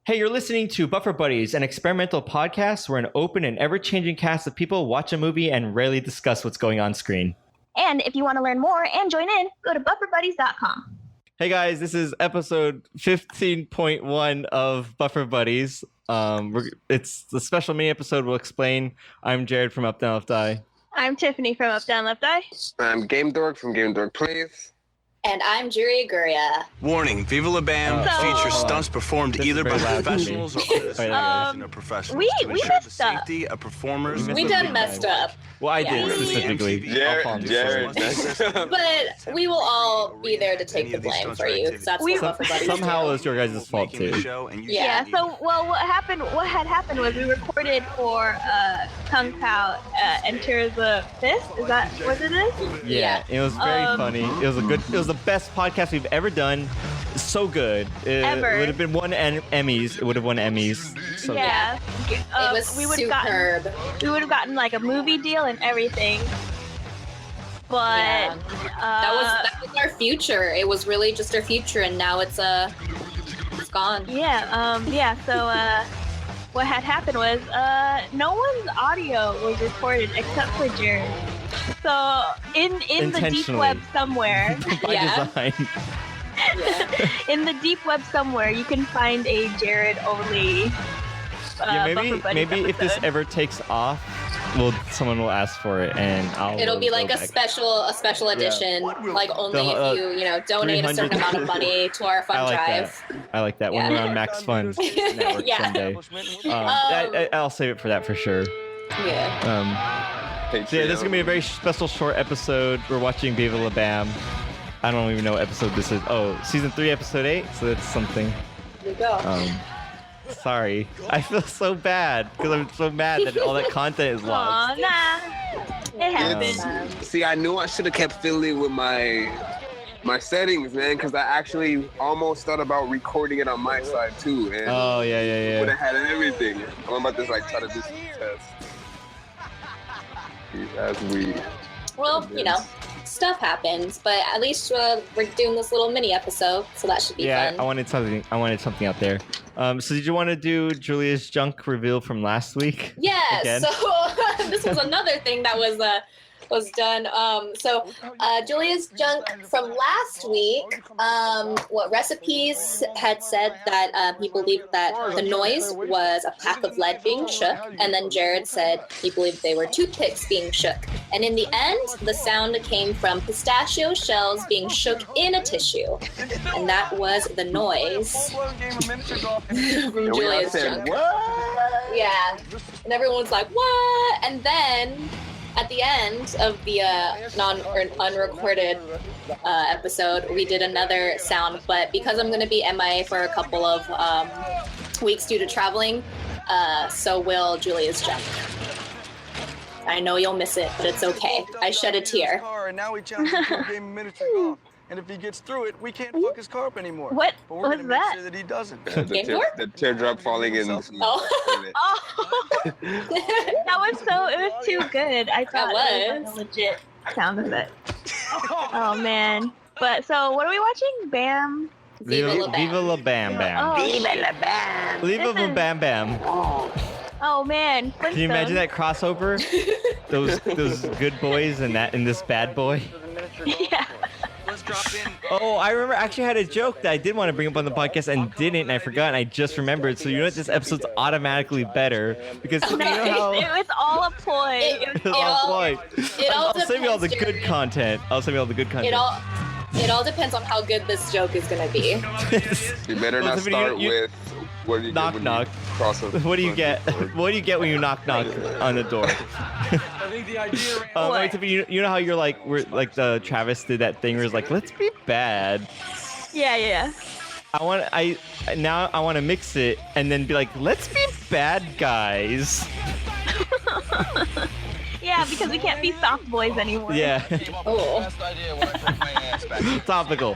Hey, you're listening to Buffer Buddies, an experimental podcast where an open and ever-changing cast of people watch a movie and rarely discuss what's going on screen. And if you want to learn more and join in, go to bufferbuddies.com. Hey guys, this is episode 15.1 of Buffer Buddies. It's the special mini episode we'll explain. I'm Jared from UpDownLeftDie. I'm Tiffany from UpDownLeftDie. I'm Game Dork from Game Dork Plays. And I'm Jury Aguria. Warning, Viva La Bam features stunts performed either by professionals or professionals. We to ensure messed the safety of performers. We done messed up. Well, I did specifically. Jared. But we will all be there to take the blame for you, because that's what Buffer Buddies Somehow do. it was your guys' fault too. Yeah. So, what had happened was we recorded for Kung Pao Enter the Fist. Is that what it is? Yeah, it was very funny. It was the best podcast we've ever done. So good. Ever. It would have been won Emmys. It would have won Emmys. So Yeah. It was we would've superb. we would have gotten like a movie deal and everything. But Yeah. That was our future. It was really just our future, and now it's gone. So what had happened was no one's audio was recorded except for Jared. So in the deep Intentionally. web somewhere, by Yeah. design. in the deep web somewhere, you can find a Jared only. Maybe Buffer Buddies if this episode. ever takes off, someone will ask for it, and It'll be like go a back. special edition, like only The, if you donate a certain 300 amount of money to our fund drive. I like that when Yeah. we're on Max Fund Network Yeah. someday. I'll save it for that for sure. Yeah. So yeah, this is gonna be a very special short episode. We're watching Viva La Bam. I don't even know what episode this is. Oh, season 3, episode 8. So that's something. There you go. Sorry, I feel so bad because I'm so mad that all that content is lost. Aw, nah. It happens. See, I knew I should have kept fiddling with my settings, man, because I actually almost thought about recording it on my side too, and Oh yeah. would have had everything. I'm about to try to do some tests. As we. Well, stuff happens, but at least we're doing this little mini episode, so that should be fun. I wanted something out there. So did you want to do Julia's junk reveal from last week? Yeah, Again? so this was another thing that was done. Julia's junk from last week, what Recipes had said that he believed that the noise was a pack of lead being shook, and then Jared said he believed they were toothpicks being shook. And in the end, the sound came from pistachio shells being shook in a tissue. And that was the noise from Julia's junk. What? Yeah. And everyone's like, what? And then at the end of the unrecorded episode, we did another sound, but because I'm going to be MIA for a couple of weeks due to traveling, so will Julia's junk. I know you'll miss it, but it's okay. I shed a tear. And now we challenge him to a game of miniature golf. And if he gets through it, we can't fuck his carp anymore. What But we're was gonna that? make sure that he doesn't. The teardrop falling in. Oh. Oh, it was too good. I thought it was like a legit sound effect. Oh man. But so what are we watching? Bam. Viva La Bam. Viva La Bam Bam. Oh, Viva La Bam. Viva La Bam Bam. oh man. Can you imagine that crossover? those good boys and this bad boy. Yeah. Let's drop in. Oh, I remember. I actually had a joke that I did want to bring up on the podcast and didn't, and I forgot, and I just remembered. So you know what? This episode's automatically better because you know how It was all a ploy. it was all point. all I'll save you all the depends, good Jared. content. I'll save you all the good content. It all depends on how good this joke is gonna be. You better Well, not Tiffany, start you- with what do you Knock, get when knock. you cross over. What do you get? What do you get when you knock on the door? I think the idea. Wait, Tiffany, you know how you're like, the Travis did that thing where it's like, let's be bad. Yeah. I want to mix it and then be like, let's be bad guys. Yeah, because we can't be soft boys anymore. Yeah. Oh. Topical.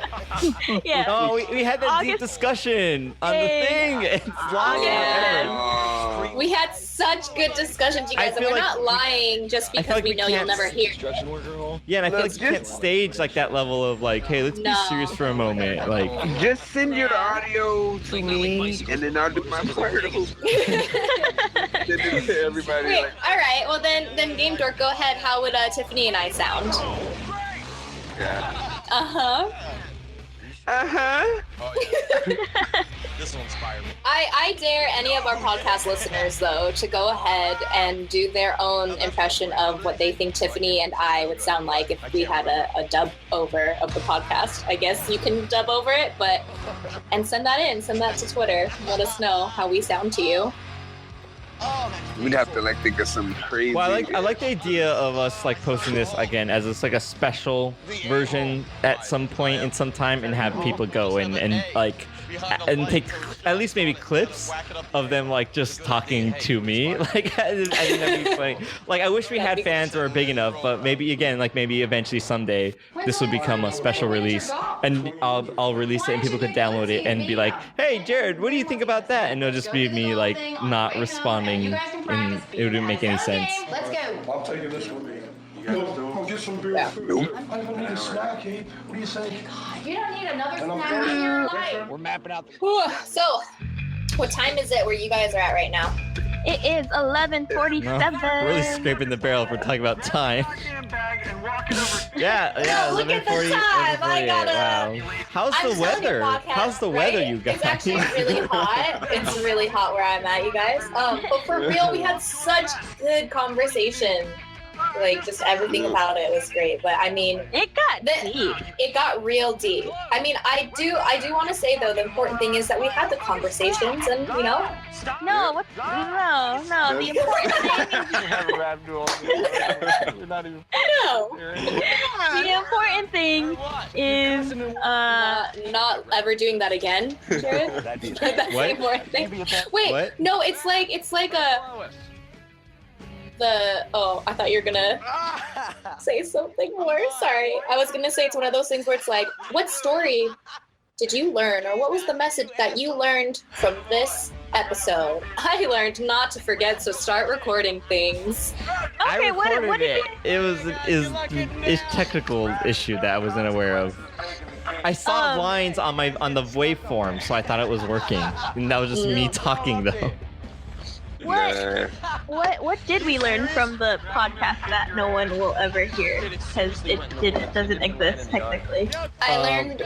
Yeah. Oh, we had that deep discussion on the thing. It's long. Yeah. We had such good discussions, you guys, and we're not lying just because we know you'll never hear. Yeah, and I feel like you can't stage like that level of like, hey, let's be serious for a moment. Like, just send your audio to me, and then I'll do my part. Everybody. Wait, all right. Well, then Game Dork, go ahead. How would Tiffany and I sound? Yeah. This will inspire me. I dare any of our podcast listeners, though, to go ahead and do their own impression of what they think Tiffany and I would sound like if we had a dub over of the podcast. I guess you can dub over it, and send that in. Send that to Twitter. Let us know how we sound to you. We'd have to like think of some crazy. well, I like the idea of us like posting this again as it's like a special version at some point in some time, and have people go and take at least maybe clips of them like just talking to me. Like I think that'd be funny. Like I wish we had fans that were big enough, but maybe eventually someday this would become a special release, and I'll release it and people could download it and be like, hey Jared, what do you think about that? And it'll just be me like not responding, and it wouldn't make any sense. Let's go. I'll take it this way. You guys go get some beer. Yeah. Nope. I don't need a snack, Abe. What do you say? You don't need another And I'm snack in your life. We're mapping out. Whew. So, what time is it where you guys are at right now? It is 11:47. We're really scraping the barrel if we're talking about time. Yeah, Look at the 11:40, time. I 11:48. gotta. Wow. How's I'm the telling you, weather? podcast, How's the weather, right? you guys? It's actually really hot. It's really hot where I'm at, you guys. But for real, we had such good conversation. Like, just everything about it was great. But I mean, It got deep. it got real deep. I mean, I do want to say though, the important thing is that we had the conversations, and you know. No, what? No. The important thing. No. The important thing is Not ever doing that again, Jared. That's the What? important thing. Wait, What? no, it's like a. I thought you were gonna say something more. Sorry. I was gonna say it's one of those things where it's like, what story did you learn, or what was the message that you learned from this episode? I learned not to forget, so start recording things. okay. I What recorded did it. It was a technical issue that I wasn't aware of. I saw lines on the waveform, so I thought it was working. And that was just me talking though. What did we learn from the podcast that no one will ever hear because it doesn't exist technically? I learned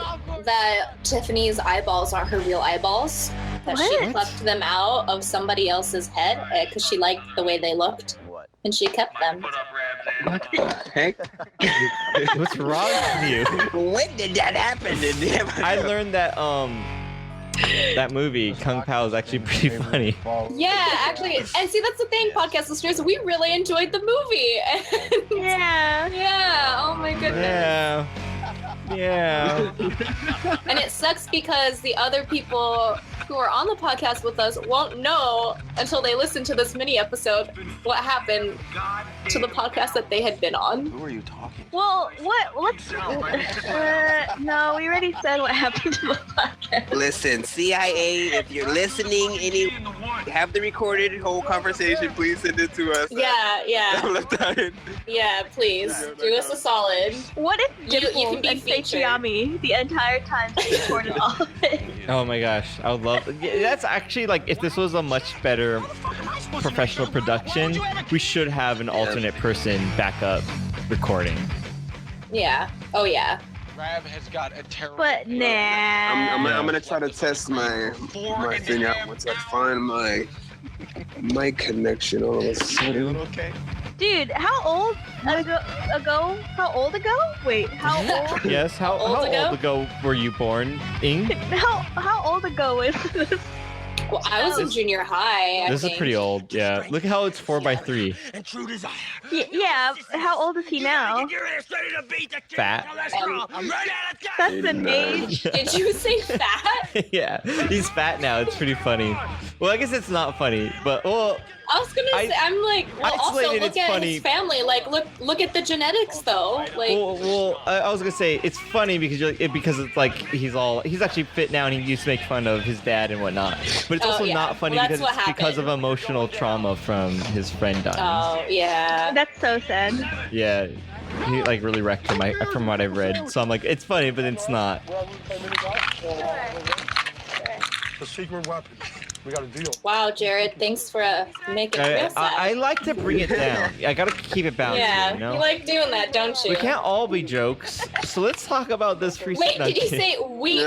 that Tiffany's eyeballs aren't her real eyeballs. That she What? plucked them out of somebody else's head because she liked the way they looked, and she kept them. What the heck? What's wrong with you? When did that happen? I learned that that movie Kung Pao is actually pretty funny. Yeah, actually, and see, that's the thing, podcast listeners. We really enjoyed the movie. Yeah. Yeah. Oh my goodness. Yeah. And it sucks because the other people who are on the podcast with us won't know until they listen to this mini episode what happened to the podcast that they had been on. Who are you talking? Well, let's. No, we already said what happened to the podcast. Listen, CIA, if you're listening, have the recorded whole conversation, please send it to us. Yeah, please do us a solid. What if You can Dimple be and featured. Seichiyami the entire time they recorded all of it? Oh my gosh, I would love. That's actually like if this was a much better professional production, we should have an alternate person back up recording. Yeah. Oh yeah. Rab has got a terrible. But nah. I'm gonna try to test my thing out once I find my connection all of a sudden. Okay. Dude, how old ago? How old ago? Wait, how old? Yes, how old old ago? ago were you born, Ing? How old ago was this? Well, I was in junior high. This is pretty old. Yeah. Look how it's 4x3. Yeah. How old is he now? Fat. That's an age. Did you say fat? Yeah. He's fat now. It's pretty funny. Well, I guess it's not funny, but well. I was gonna say, I'm like, well, also isolated, look it's at funny. his family. Like, look at the genetics, though. Like, Well, I was gonna say it's funny because because it's like he's actually fit now and he used to make fun of his dad and whatnot. But it's also not funny Well, because that's it's what because of happened. emotional trauma from his friend dying. oh yeah. That's so sad. Yeah, he like really wrecked him from what I've read. So I'm like, it's funny, but it's not. The secret weapon. We got a deal. Wow, Jared, thanks for making it real sad. I like to bring it down. I gotta keep it balanced. yeah, you know? you like doing that, don't you? We can't all be jokes. So let's talk about this free. Wait, did you say we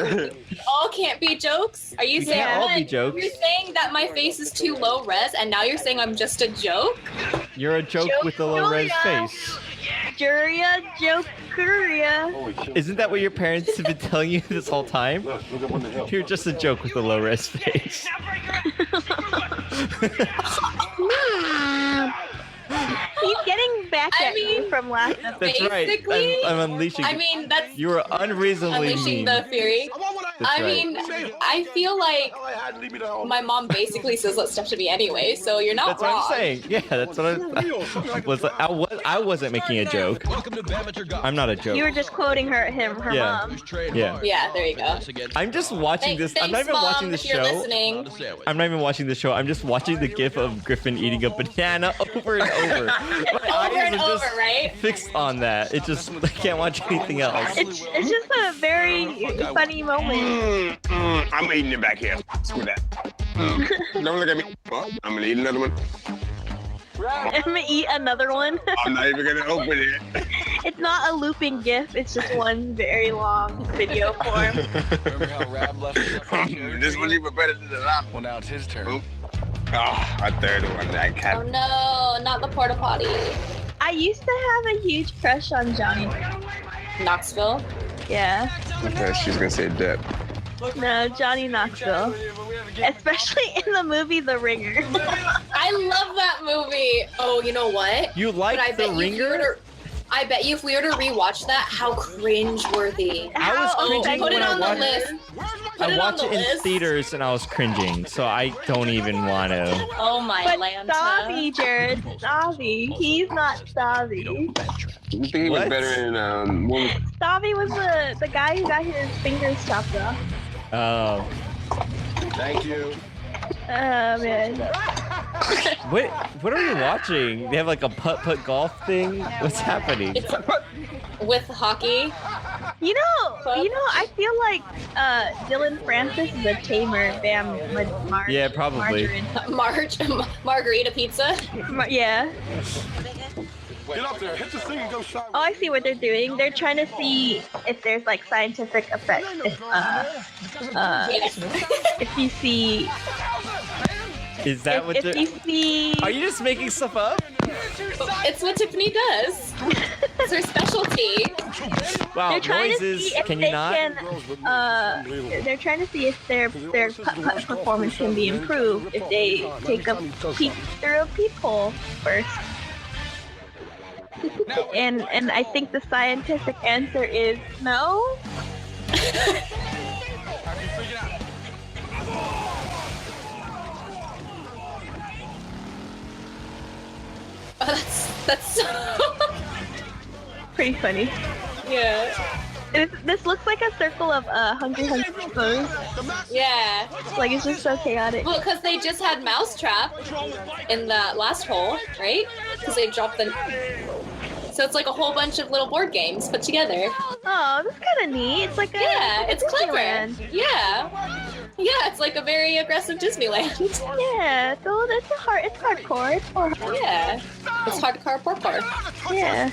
all can't be jokes? Are you saying can't all that be jokes. You're saying that my face is too low res, and now you're saying I'm just a joke? You're a joke with a low res face. Juria, Jokeria. Isn't that what your parents have been telling you this whole time? Look at one the hell. You're just a joke with a low res face. He's getting back I at me mean, from last episode. That's right. Basically, I'm unleashing. I mean, that's You were unreasonably unleashing mean. the fury. That's I right. mean, I feel like All I had to leave me the hell. my mom basically says that stuff to me anyway, so you're not That's wrong. what I'm saying. Yeah, that's what I wasn't making a joke. I'm not a joke. You were just quoting her Yeah. mom. Yeah. Yeah, there you go. I'm just watching this. I'm not Thanks, even Mom, watching the if you're show. listening. I'm not even watching the show. I'm just watching the gif of Griffin eating a banana over and over. My Over eyes and are just over, right? fixed on that. It just I can't watch anything else. It's just a very funny moment. I'm eating it back here. Screw that. Don't look at me. Oh, I'm gonna eat another one. I'm gonna eat another one. I'm not even gonna open it. It's not a looping GIF. It's just one very long video form. Remember how Rab left us? This one's even better than the last Well, now it's his turn. one. Oh, a third one. I Oh can't. no, not the porta potty. I used to have a huge crush on Johnny. Knoxville. Yeah. Okay, she's gonna say that. No, Johnny Knoxville. Especially in the movie The Ringer. I love that movie. Oh, you know what? You like But I The bet you if we Ringer? were to- I bet you if we were to rewatch that, how cringe-worthy. I was How cringing Put when it I on the watched list. Put I it on watched the it in list. theaters and I was cringing, so I don't even want to. Oh my But Lanta. Stavi, Jared. Stavi. He's not Stavi. You think he was What? better in what was Stavi was the guy who got his fingers chopped off. Oh, Thank you. Man. what are we watching? They have like a putt golf thing. What's happening? It's with hockey. You know, I feel like Dylan Francis is a tamer Bam Marge. Yeah, probably. Margarine. Margarita pizza. Yeah. Get up there, hit the thing and go sideways. Oh, I see what they're doing. They're trying to see if there's like scientific effects. If you see, Is that what? if you see, Are you just making stuff up? It's what Tiffany does. It's her specialty. Wow, they're trying to noises. see if Can they you not? can. They're trying to see if their putt performance can be improved if they take a peek through a peephole first. And I think the scientific answer is no. Oh, that's Pretty funny. yeah. This looks like a circle of Hungry Hungry Hippos. Yeah. Like it's just so chaotic. Well, because they just had Mousetrap in the last hole, right? Because they dropped the. So it's like a whole bunch of little board games put together. Oh, that's kind of neat. It's like a Yeah, it's clever. Disneyland. Yeah. Yeah, it's like a very aggressive Disneyland. Yeah, so it's hardcore. It's hardcore. Yeah. It's hardcore parkour. Yeah.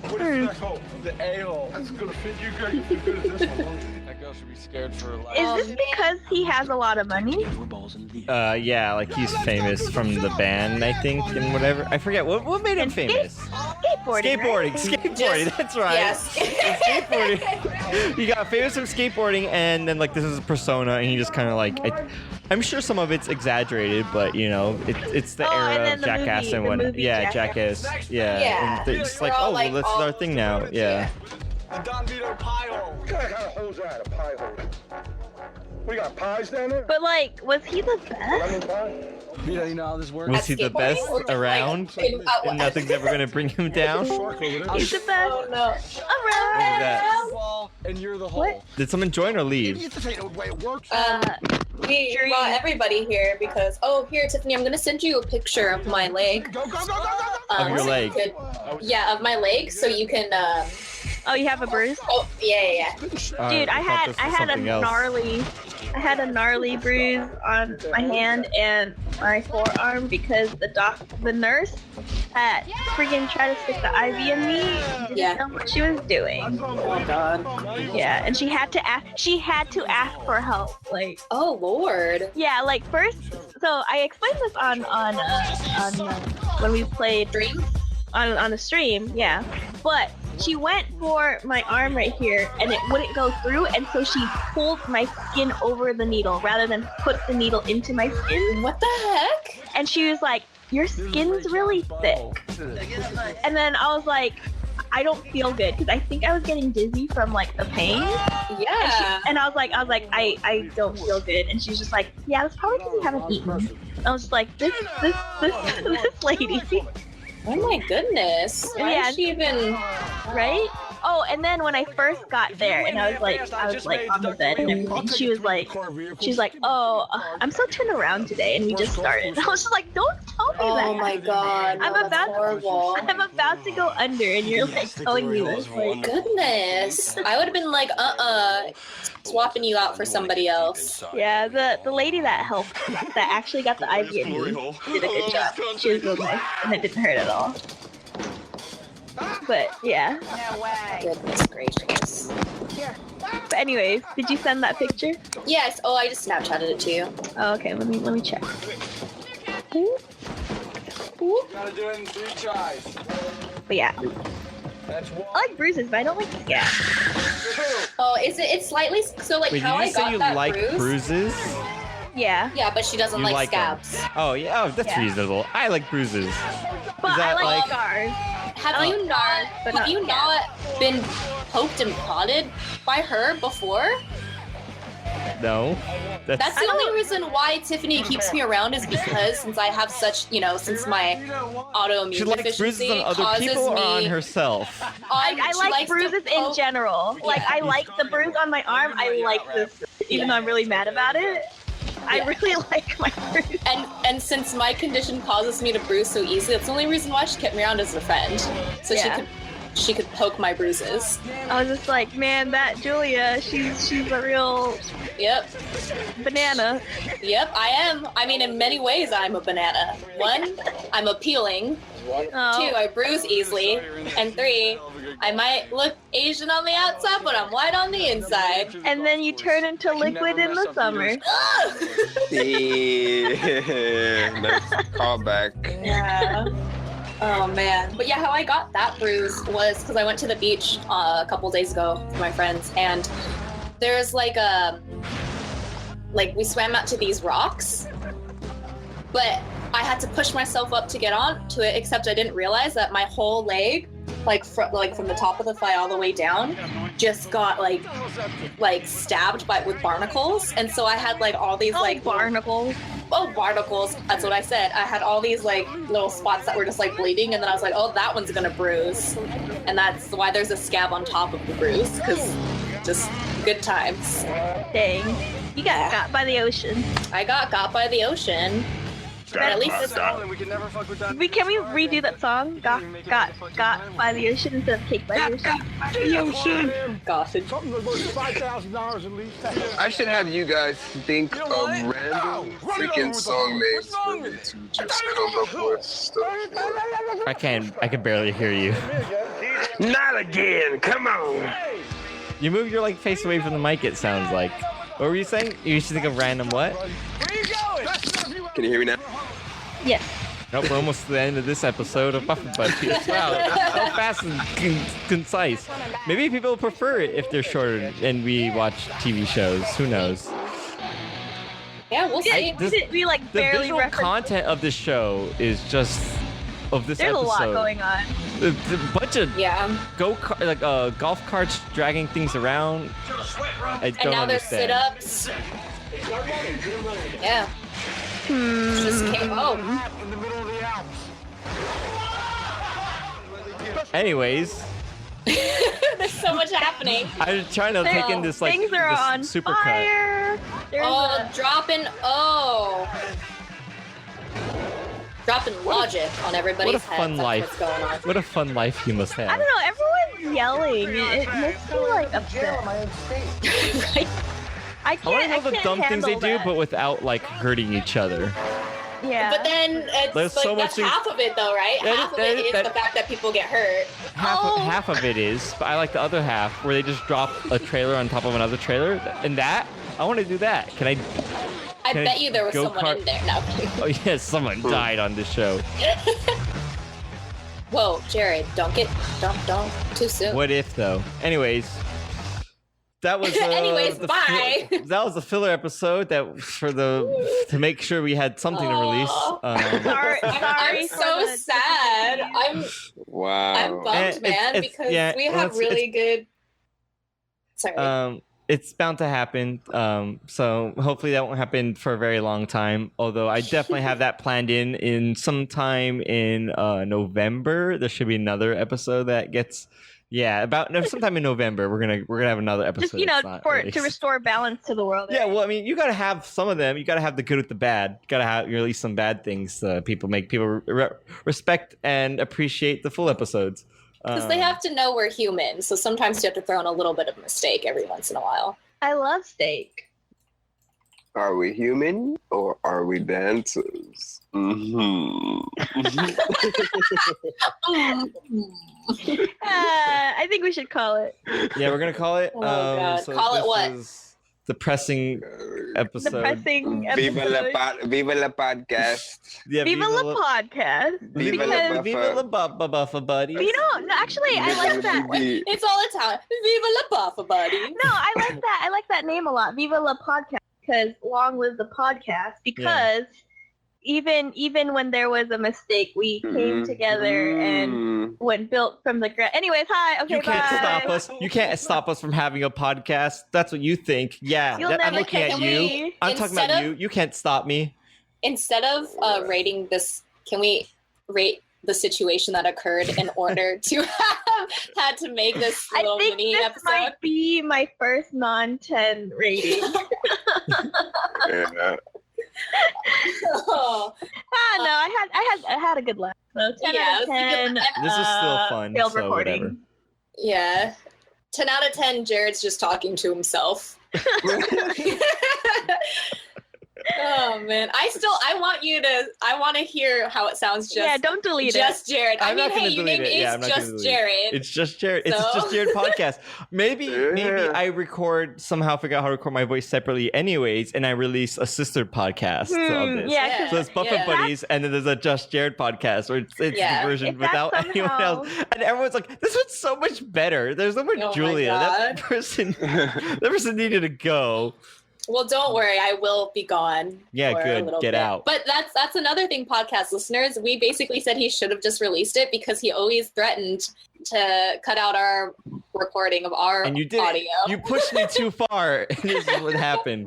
The a-hole. That's gonna fit you great if you good at this one. That girl should be scared for her life. Is this because he has a lot of money? Yeah, like he's famous from the band, I think, and whatever. I forget what made him And famous. Skateboarding. Right? Skateboarding. That's right. Yes. Skateboarding. He got famous from skateboarding, and then like this is a persona, and he just kind of like I'm sure some of it's exaggerated, but you know, it's the and era then of the Jackass movie- and the what. movie Yeah, Jackass. Jackass. Yeah. Yeah. And it's like, We're all oh, well, like, this is our thing now. Yeah. The Don Vito pie hole. What kind of hole's that? A pie hole? We got pies down there? But like, was he the best? Lemon pie? Vito, you know how this works? Was he the skateboarding best or just, like, around? in- And nothing's ever gonna bring him down. He's the best. Oh no. Alright. That- Ball, and you're the hole. What? Did someone join or leave? This ain't the way it works. We brought everybody here because here, Tiffany, I'm gonna send you a picture of my leg. Go, go, go, go, go, go. Of your so you leg. could- yeah, of my leg, so you can. Oh, you have a bruise? Oh yeah. Dude, I thought had this I was had a something else. gnarly bruise on my hand and my forearm because the nurse had freaking tried to stick the IV in me. Didn't Yeah. know what she was doing. Oh god. Yeah, and she had to ask for help. Like, Oh lord. yeah, like first. So I explained this on when we played Dream. on the stream. Yeah, but she went for my arm right here and it wouldn't go through, and so she pulled my skin over the needle rather than put the needle into my skin. What the heck? And she was like, your skin's really thick. And then I was like, I don't feel good because I think I was getting dizzy from like the pain. Yeah. And I was like, I don't feel good. And she's just like, yeah, that's probably because you haven't eaten. I was just like, this lady. Oh my goodness. Why Yeah. is she even? Right? Oh, and then when I first got there and I was like on the bed and everything, she's like, oh, I'm so turned around today and we just started. I was just like, don't tell me that. Oh my god. I'm no, that's about horrible. I'm about to go under and you're like telling me this. Like, Goodness. I would have been like, swapping you out for somebody else. yeah, the lady that helped, that actually got the IV in me, did a good job. She was real nice and it didn't hurt at all. But yeah. Goodness gracious. But anyways, did you send that picture? Yes. Oh, I just Snapchatted it to you. Oh, okay. Let me check. Gotta do it in 3 tries. But yeah, That's one. I like bruises, but I don't like scabs. Oh, it's slightly so like Wait, how did I you say got you that like bruise? bruises? Yeah, Yeah, but she doesn't You like like 'em. scabs. Oh yeah, oh, that's Yeah. reasonable. I like bruises. but Is that I like like- scars. Have Oh, you not? but Have not you not been poked and prodded by her before? No. That's the only reason why Tiffany keeps me around is because since I have such, since my autoimmune She likes bruises deficiency on other causes people or on me. herself? I she like likes to bruises in poke- general. Like I like the bruise on my arm. I like this, even though I'm really mad about it. I Yeah. really like my bruise. And since my condition causes me to bruise so easily, that's the only reason why she kept me around as a friend, so Yeah. she could poke my bruises. I was just like, man, that Julia, she's a real Yep, banana. yep, I am. I mean, in many ways, I'm a banana. 1, I'm appealing. 2, Oh, I bruise easily. And 3, I might look Asian on the outside, but I'm white on the inside. and then you turn into liquid in the summer. Ugh! Yeah, nice callback. Yeah. Oh man. But yeah, how I got that bruise was because I went to the beach a couple days ago with my friends, and there's like we swam out to these rocks, but I had to push myself up to get onto it. Except I didn't realize that my whole leg, from the top of the thigh all the way down, just got like stabbed with barnacles, and so I had like all these Barnacles. barnacles. That's what I said. I had all these like little spots that were just like bleeding, and then I was like, oh, that one's gonna bruise, and that's why there's a scab on top of the bruise, because just good times. Dang. You got by the ocean. I got by the ocean. But at least it's We can never fuck with that. Can we redo that song? Got by the ocean instead of cake by the ocean. gossip. Something worth $5,000 at least. I should have you guys think of random freaking song names for me to just come up with stuff. I can barely hear you. Not again! Come on! You move your face away from the mic. It sounds like. What were you saying? You should think of random what? Can you hear me now? Yes. Nope, we're almost to the end of this episode of Buffett Buddies. Wow, so fast and concise. Maybe people prefer it if they're shorter and we watch TV shows. Who knows? Yeah, we'll see. We like The barely visual referenced. content of this show is just of this There's episode. a lot going on. The bunch of golf carts dragging things around. I don't And now there's understand. sit-ups. Yeah. Just came home. In the middle of the Alps. Anyways, There's so much happening. I'm trying to take in this like Things are this on supercut. fire. There's Dropping logic on everybody's What a fun heads. That's life. what's going on. What a fun life you must I have. don't know. Everyone's yelling. It makes me like upset. Right? I I want to can't. know the can't dumb things they handle do, that. but without like hurting each other. Yeah. But then There's it's like so much that's things- half of it though, right? That- Half of that- it is that- the fact that people get hurt. Half of it is, but I like the other half where they just drop a trailer on top of another trailer. And that, I want to do that. Can I? I Can bet you there was go someone kart- in there. No. Oh yes, someone died on this show. Whoa, Jared, don't too soon. What if though? Anyways, that was. Anyways, bye. That was the filler episode that to make sure we had something to release. Sorry I'm for so the sad. I'm Wow. bummed, man, it's- because yeah, we well, have really good. Sorry. It's bound to happen. So hopefully that won't happen for a very long time. Although I definitely have that planned in sometime in November. There should be another episode that gets. Yeah, sometime in November we're gonna have another episode. Just that's not released. to restore balance to the world. Yeah, well, I mean, you gotta have some of them. You gotta have the good with the bad. You gotta have release some bad things. People respect and appreciate the full episodes. Because they have to know we're human, so sometimes you have to throw in a little bit of mistake every once in a while. I love steak. Are we human or are we dancers? I think we should call it Yeah, we're gonna call it. Oh, God. Call it this what? is Depressing episode. depressing Viva episode. Viva la podcast. Yeah, Viva la podcast. Viva la Because, buffa. Viva la buffa, buddy. you know, no, actually, I like that. It's all the time. Viva la buffa, buddy. No, I like that. I like that name a lot. Viva la podcast, because long live the podcast. Because even when there was a mistake, we came together and went built from the ground. Anyways, hi. Okay, You can't bye. stop us. You can't stop us from having a podcast. That's what you think. Yeah, You'll I'm never looking at can you. we- I'm talking instead about of- you. You can't stop me. Instead of rating this, can we rate the situation that occurred in order to have had to make this I little think mini this episode? might be my first non-10 rating. Yeah. Oh, No, I had a good laugh. So 10 Yeah, out it of was a 10. good- This is still fun. Failed So recording. whatever. yeah. 10 out of 10, Jared's just talking to himself. Oh man, I want to hear how it sounds just Yeah, don't delete just Jared. I I'm mean, not gonna hey, you delete named it. Yeah, I'm it's not gonna just delete it. Jared. It's just Jared. It's So- just Jared podcast. Maybe Yeah. I somehow figure out how to record my voice separately, anyways, and I release a sister podcast of this. Yeah, 'cause So it's Buffett Yeah. Buddies, and then there's a Just Jared podcast, where it's Yeah. the version If that without anyone somehow- else. And everyone's like, this one's so much better. There's no more Oh my Julia. That God. person needed to go. Well, don't worry, I will be gone. Yeah, for a good. little Get bit. out. But that's another thing, podcast listeners. We basically said he should have just released it because he always threatened to cut out our recording of our And you did. audio. You pushed me too far. And this is what happened.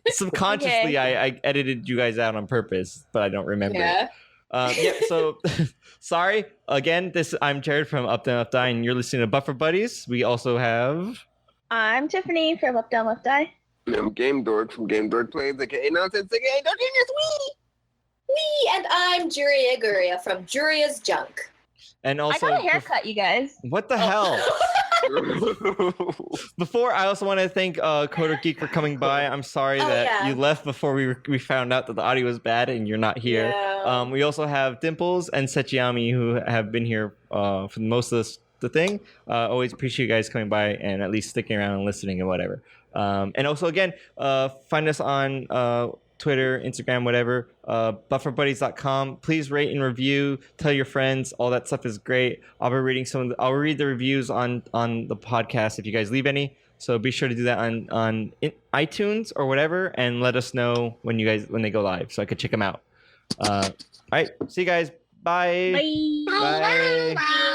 Subconsciously, I edited you guys out on purpose, but I don't remember. Yeah. So sorry again. I'm Jared from UpDownLeftDie, and you're listening to Buffer Buddies. We also have. I'm Tiffany from UpDownLeftDie. I'm Game Dork from Game Dork Plays, aka Nonsense, aka Don't Genius Me and I'm Juria Guria from Juria's Junk. And I also, got a haircut, you guys. what the hell? Before, I also want to thank Coder Geek for coming by. I'm sorry Oh, that yeah. you left before we found out that the audio was bad and you're not here. Yeah. We also have Dimples and Sechiami who have been here for most of the thing. Always appreciate you guys coming by and at least sticking around and listening and whatever. And also, again, find us on Twitter, Instagram, whatever, bufferbuddies.com. Please rate and review, tell your friends. All that stuff is great. I'll be reading I'll read the reviews on the podcast if you guys leave any. So be sure to do that on iTunes or whatever, and let us know when they go live, so I could check them out. All right, see you guys. Bye. Bye. Bye.